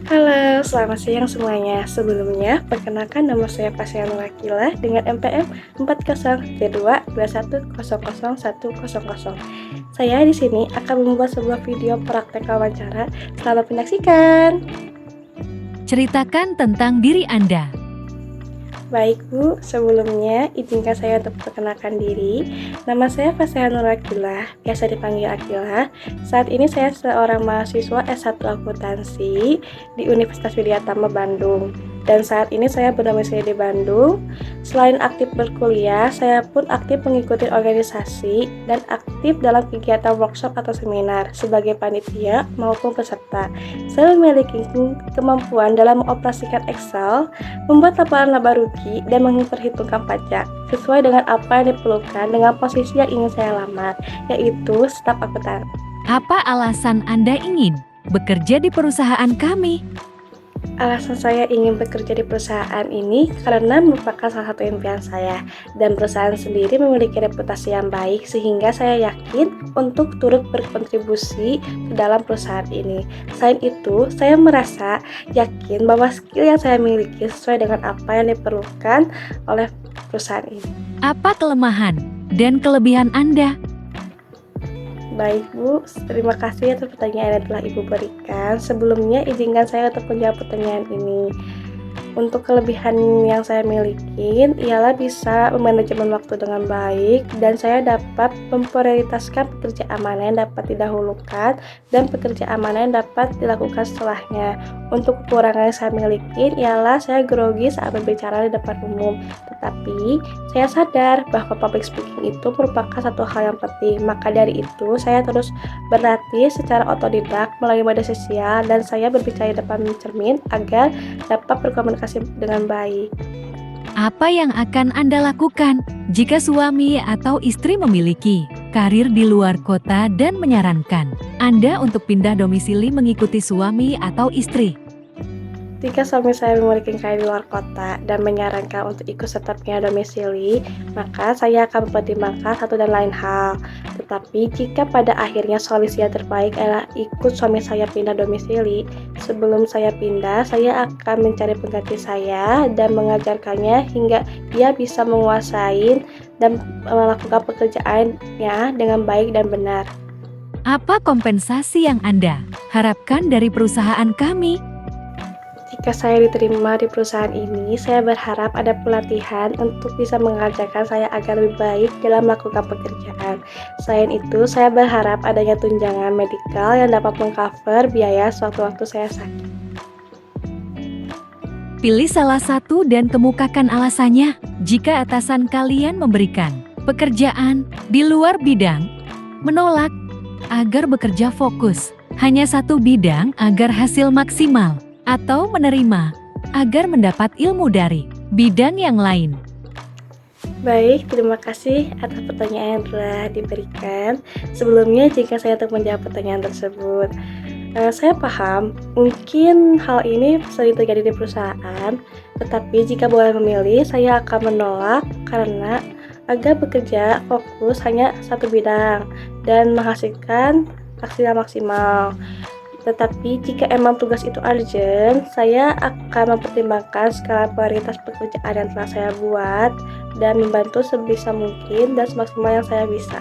Halo, selamat siang semuanya. Sebelumnya, perkenalkan nama saya Pasya Nurakila dengan NPM 40C221000100. Saya di sini akan membuat sebuah video praktek wawancara. Selamat menyaksikan. Ceritakan tentang diri Anda. Baik Bu, sebelumnya izinkan saya untuk perkenalkan diri. Nama saya Fasya Nurakila, biasa dipanggil Akila. Saat ini saya seorang mahasiswa S1 Akuntansi di Universitas Widyatama Bandung. Dan saat ini saya berdomisili di Bandung. Selain aktif berkuliah, saya pun aktif mengikuti organisasi dan aktif dalam kegiatan workshop atau seminar sebagai panitia maupun peserta. Saya memiliki kemampuan dalam mengoperasikan Excel, membuat laporan laba rugi, dan memperhitungkan pajak sesuai dengan apa yang diperlukan dengan posisi yang ingin saya lamar, yaitu staf akuntan. Apa alasan Anda ingin bekerja di perusahaan kami? Alasan saya ingin bekerja di perusahaan ini karena merupakan salah satu impian saya, dan perusahaan sendiri memiliki reputasi yang baik sehingga saya yakin untuk turut berkontribusi ke dalam perusahaan ini. Selain itu, saya merasa yakin bahwa skill yang saya miliki sesuai dengan apa yang diperlukan oleh perusahaan ini. Apa kelemahan dan kelebihan Anda? Baik Bu, terima kasih atas pertanyaan yang telah Ibu berikan. Sebelumnya izinkan saya untuk menjawab pertanyaan ini. Untuk kelebihan yang saya miliki ialah bisa memanajemen waktu dengan baik, dan saya dapat memprioritaskan pekerjaan mana yang dapat didahulukan dan pekerjaan mana yang dapat dilakukan setelahnya. Untuk kekurangan yang saya miliki ialah saya grogi saat berbicara di depan umum. Tetapi saya sadar bahwa public speaking itu merupakan satu hal yang penting. Maka dari itu saya terus berlatih secara otodidak melalui media sosial, dan saya berbicara di depan cermin agar dapat berkomunikasi dengan baik. Apa yang akan Anda lakukan jika suami atau istri memiliki karir di luar kota dan menyarankan Anda untuk pindah domisili mengikuti suami atau istri? Jika suami saya memiliki karir di luar kota dan menyarankan untuk ikut serta pindah domisili, maka saya akan mempertimbangkan satu dan lain hal. Tetapi jika pada akhirnya solusi yang terbaik adalah ikut suami saya pindah domisili, sebelum saya pindah, saya akan mencari pengganti saya dan mengajarkannya hingga dia bisa menguasai dan melakukan pekerjaannya dengan baik dan benar. Apa kompensasi yang Anda harapkan dari perusahaan kami? Jika saya diterima di perusahaan ini, saya berharap ada pelatihan untuk bisa mengajarkan saya agar lebih baik dalam melakukan pekerjaan. Selain itu, saya berharap adanya tunjangan medikal yang dapat mengcover biaya sewaktu-waktu saya sakit. Pilih salah satu dan kemukakan alasannya. Jika atasan kalian memberikan pekerjaan di luar bidang, menolak agar bekerja fokus hanya satu bidang agar hasil maksimal, atau menerima agar mendapat ilmu dari bidang yang lain. Baik, terima kasih atas pertanyaan yang telah diberikan. Sebelumnya, jika saya untuk menjawab pertanyaan tersebut, saya paham mungkin hal ini sering terjadi di perusahaan, tetapi jika boleh memilih, saya akan menolak karena agar bekerja fokus hanya satu bidang dan menghasilkan hasil yang maksimal. Tetapi jika emang tugas itu urgent, saya akan mempertimbangkan skala prioritas pekerjaan yang telah saya buat dan membantu sebisa mungkin dan semaksimal yang saya bisa.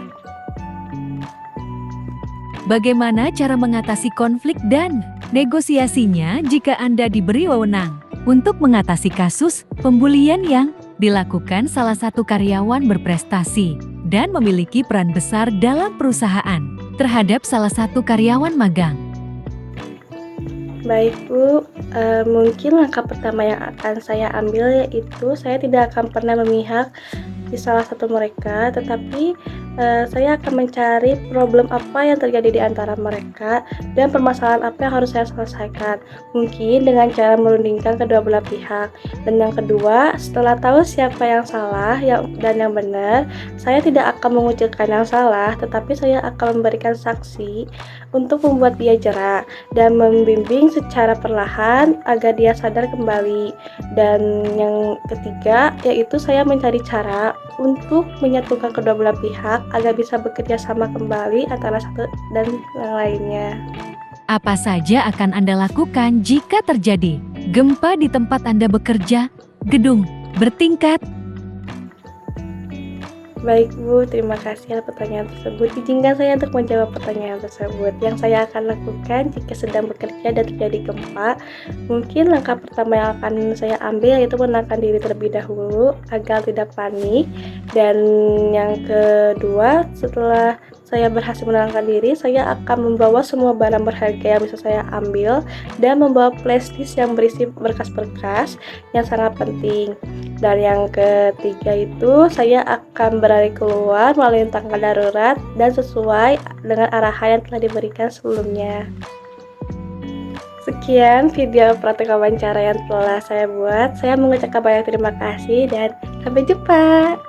Bagaimana cara mengatasi konflik dan negosiasinya jika Anda diberi wewenang untuk mengatasi kasus pembulian yang dilakukan salah satu karyawan berprestasi dan memiliki peran besar dalam perusahaan terhadap salah satu karyawan magang? Baik Bu, mungkin langkah pertama yang akan saya ambil yaitu saya tidak akan pernah memihak di salah satu mereka, tetapi saya akan mencari problem apa yang terjadi di antara mereka dan permasalahan apa yang harus saya selesaikan. Mungkin dengan cara merundingkan kedua belah pihak. Dan yang kedua, setelah tahu siapa yang salah dan yang benar, saya tidak akan mengucilkan yang salah, tetapi saya akan memberikan saksi untuk membuat dia jera dan membimbing secara perlahan agar dia sadar kembali. Dan yang ketiga yaitu saya mencari cara untuk menyatukan kedua belah pihak agar bisa bekerja sama kembali antara satu dan yang lainnya. Apa saja akan Anda lakukan jika terjadi gempa di tempat Anda bekerja, gedung bertingkat? Baik Bu, terima kasih atas pertanyaan tersebut. Izinkan saya untuk menjawab pertanyaan tersebut. Yang saya akan lakukan jika sedang bekerja dan terjadi gempa, mungkin langkah pertama yang akan saya ambil yaitu menenangkan diri terlebih dahulu agar tidak panik. Dan yang kedua, setelah saya berhasil menenangkan diri, saya akan membawa semua barang berharga yang bisa saya ambil dan membawa flashdisk yang berisi berkas-berkas yang sangat penting. Dan yang ketiga itu saya akan berlari keluar melalui tangga darurat dan sesuai dengan arahan yang telah diberikan sebelumnya. Sekian video praktek wawancara yang telah saya buat. Saya mengucapkan banyak terima kasih dan sampai jumpa.